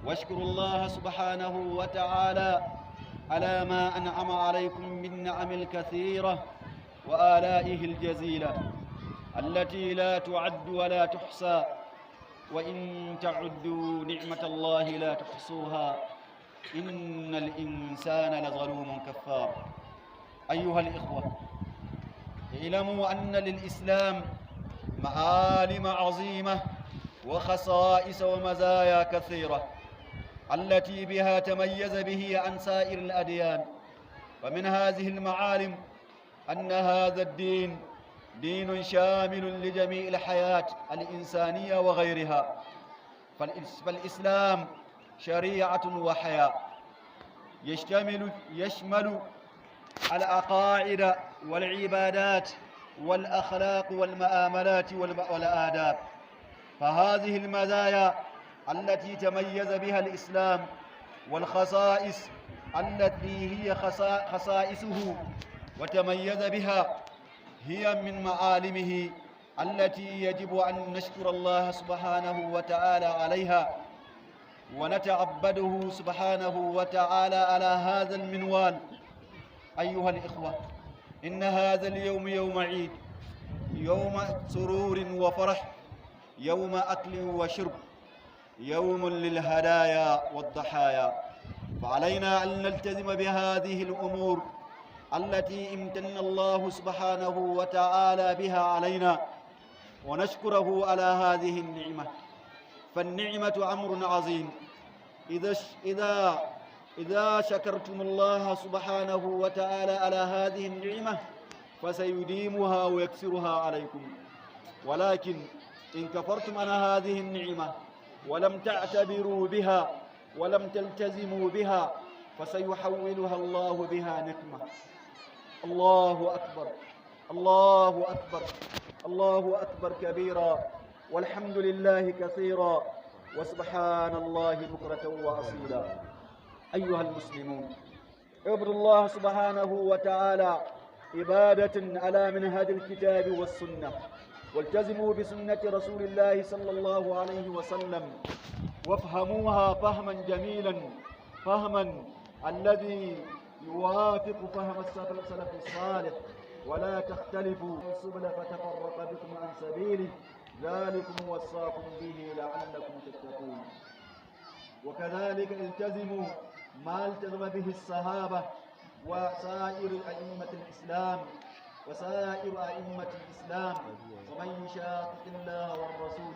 واشكروا الله سبحانه وتعالى على ما أنعم عليكم من نعم الكثيرة وآلائه الجزيلة التي لا تعد ولا تحصى، وإن تعدوا نعمة الله لا تحصوها، إن الإنسان لظلوم كفار. أيها الإخوة، اعلموا أن للإسلام معالم عظيمة وخصائص ومزايا كثيرة التي بها تميز به عن سائر الأديان. ومن هذه المعالم أن هذا الدين دين شامل لجميع الحياة الإنسانية وغيرها، فالإسلام شريعة وحياة يشمل العقائد والعبادات والأخلاق والمآملات والآداب. فهذه المزايا التي تميز بها الإسلام والخصائص التي هي خصائصه وتميز بها هي من معالمه التي يجب أن نشكر الله سبحانه وتعالى عليها ونتعبده سبحانه وتعالى على هذا المنوال. أيها الإخوة، إن هذا اليوم يوم عيد، يوم سرور وفرح، يوم أكل وشرب، يوم للهدايا والضحايا. فعلينا أن نلتزم بهذه الأمور التي امتن الله سبحانه وتعالى بها علينا ونشكره على هذه النعمة. فالنعمة أمر عظيم، إذا شكرتم الله سبحانه وتعالى على هذه النعمة فسيديمها ويكسرها عليكم. ولكن إن كفرتم عن هذه النعمة ولم تعتبروا بها ولم تلتزموا بها فسيحولها الله بها نقمة. الله أكبر، الله أكبر، الله أكبر كبيرا، والحمد لله كثيرا، وسبحان الله بكرة وأصيلا. أيها المسلمون، اعبدوا الله سبحانه وتعالى عبادة على منهج الكتاب والسنة، والتزموا بسنة رسول الله صلى الله عليه وسلم، وافهموها فهما جميلا، فهما الذي يوافق فهم السلف الصالح، ولا تختلفوا السبل فتفرق بكم عن سبيله، ذلكم وصاكم به لعلكم تتقون. وكذلك التزموا ما التزم به الصحابة وسائر أئمة الإسلام ومن يشاقق الله والرسول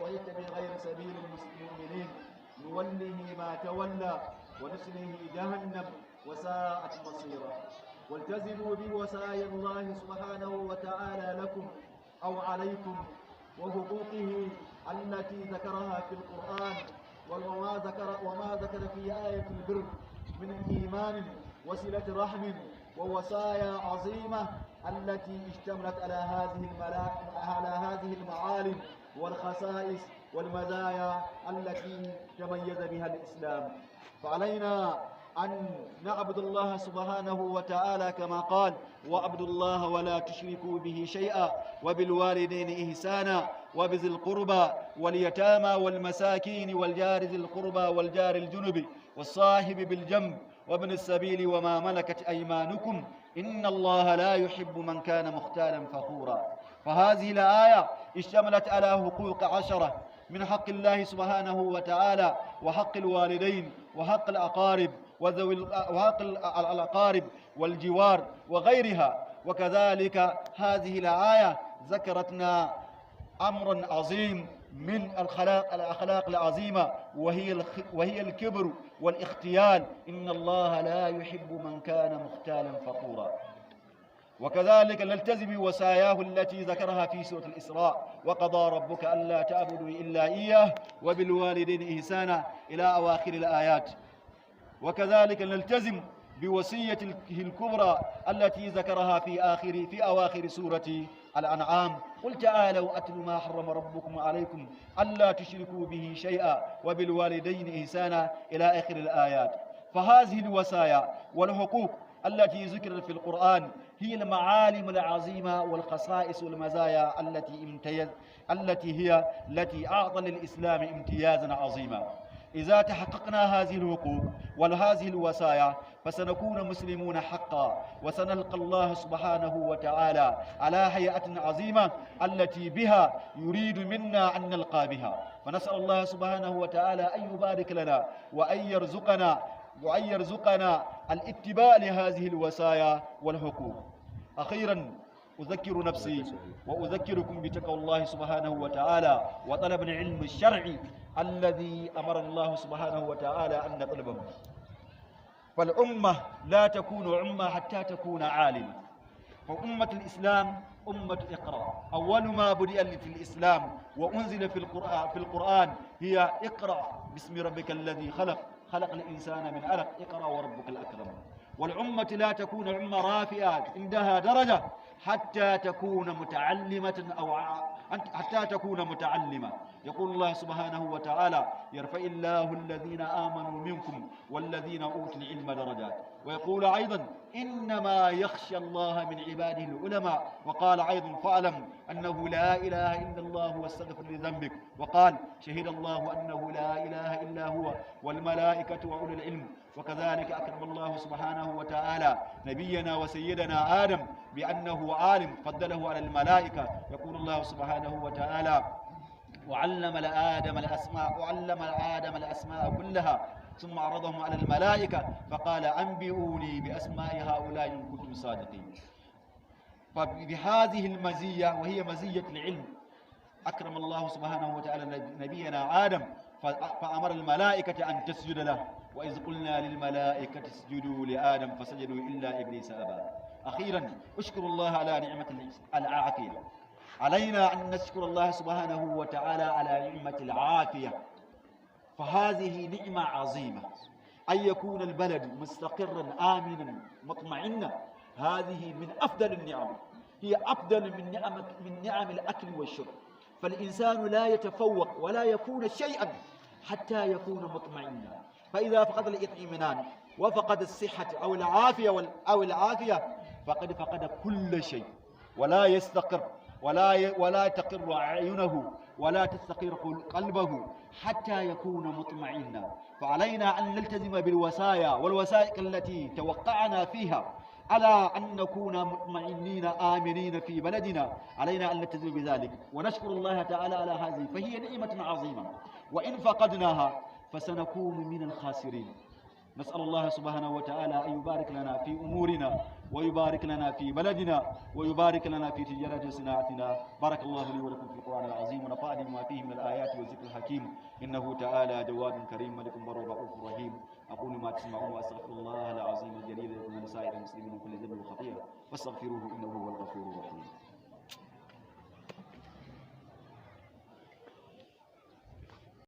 ويتبع غير سبيل المؤمنين نوله ما تولى ونصله جهنم وساءت مصيرا. والتزموا بوصايا الله سبحانه وتعالى لكم أو عليكم وحقوقه التي ذكرها في القرآن، وما ذكر في آية البر من إيمان وصلة رحم ووصايا عظيمة التي اشتملت على هذه المعالم والخصائص والمزايا التي تميز بها الإسلام. فعلينا أن نعبد الله سبحانه وتعالى كما قال: واعبدوا الله ولا تشركوا به شيئا وبالوالدين إحسانا وبذي القربى واليتامى والمساكين والجار ذي القربى والجار الجنب والصاحب بالجنب وابن السبيل وما ملكت أيمانكم إن الله لا يحب من كان مختالا فخورا. فهذه الآية اشتملت على حقوق 10 من حق الله سبحانه وتعالى، وحق الوالدين، وحق الأقارب، وحق الأقارب والجوار وغيرها. وكذلك هذه الآية ذكرتنا أمر عظيم من الأخلاق العظيمة، وهي الكبر والاختيال. إن الله لا يحب من كان مختالا فخورا. وكذلك نلتزم وصاياه التي ذكرها في سورة الإسراء: وقضى ربك ألا تعبدوا إلا إياه وبالوالدين إحسانا إلى أواخر الآيات. وكذلك نلتزم بوصية الكبرى التي ذكرها في أواخر سورة الأنعام: قل تعالوا أتل ما حرم ربكم عليكم ألا تشركوا به شيئا وبالوالدين إحسانا إلى آخر الآيات. فهذه الوصايا والحقوق التي ذكرت في القرآن هي المعالم العظيمة والخصائص والمزايا التي أعطى للإسلام امتيازا عظيما. إذا تحققنا هذه الحقوق وهذه الوصايا فسنكون مسلمون حقا، وسنلقى الله سبحانه وتعالى على هيئة عظيمة التي بها يريد منا أن نلقى بها. فنسأل الله سبحانه وتعالى أن يبارك لنا وأن يرزقنا الاتباع لهذه الوصايا والحقوق. أخيرا أذكر نفسي وأذكركم بتقوى الله سبحانه وتعالى وطلب العلم الشرعي الذي أمر الله سبحانه وتعالى أن نطلبه. فالأمة لا تكون أمة حتى تكون عالمة. فأمة الإسلام أمة اقرأ. أول ما بدأ في الإسلام وأنزل في القرآن هي اقرأ باسم ربك الذي خلق الإنسان من علق، اقرأ وربك الأكرم. والأمة لا تكون أمة رافعة عندها درجة حتى تكون متعلمة. يقول الله سبحانه وتعالى: يرفع الله الذين آمنوا منكم والذين أوتوا العلم درجات. ويقول أيضا: إنما يخشى الله من عباده العلماء. وقال أيضا: فاعلم أنه لا إله إلا الله واستغفر لذنبك. وقال: شهد الله أنه لا إله إلا هو والملائكة وأولو العلم. وكذلك أكرم الله سبحانه وتعالى نبينا وسيدنا آدم بأنه عالم، فضله على الملائكة. يقول الله سبحانه وتعالى: وعلم آدم الأسماء كلها ثم عرضهم على الملائكة فقال: أنبئوني بأسماء هؤلاء إن كنتم صادقين. فبهذه المزية وهي مزية العلم أكرم الله سبحانه وتعالى نبينا آدم فأمر الملائكة أن تسجد له. وإذ قلنا للملائكة اسجدوا لآدم فسجدوا إلا إبليس أبى. أخيرا أشكر الله على نعمة العافية. علينا أن نشكر الله سبحانه وتعالى على نعمة العافية، فهذه نعمة عظيمة. أن يكون البلد مستقرا آمنا مطمئنا، هذه من أفضل النعم، هي أفضل من نعم الأكل والشرب. فالإنسان لا يتفوق ولا يكون شيئا حتى يكون مطمئنا. فإذا فقد الاطمئنان وفقد الصحة أو العافية فقد فقد كل شيء، ولا يستقر ولا تقر أعينه ولا تستقر قلبه حتى يكون مطمئنا. فعلينا أن نلتزم بالوصايا والوثائق التي توقعنا فيها على أن نكون مطمئنين آمنين في بلدنا. علينا أن نلتزم بذلك ونشكر الله تعالى على هذه، فهي نعمة عظيمة، وإن فقدناها فسنكون من الخاسرين. نسأل الله سبحانه وتعالى أن يبارك لنا في أمورنا ويبارك لنا في بلدنا ويبارك لنا في تجارة وصناعتنا. بارك الله لي ولكم في القرآن العظيم ونفعني بما فيه من الآيات والذكر الحكيم، إنه تعالى جواد كريم ملك بر رؤوف رحيم. أقول ما تسمعون وأستغفر الله العظيم الجليل لكم ولسائر المسلمين من كل ذنب وخطيئة فاستغفروه إنه هو الغفور الرحيم.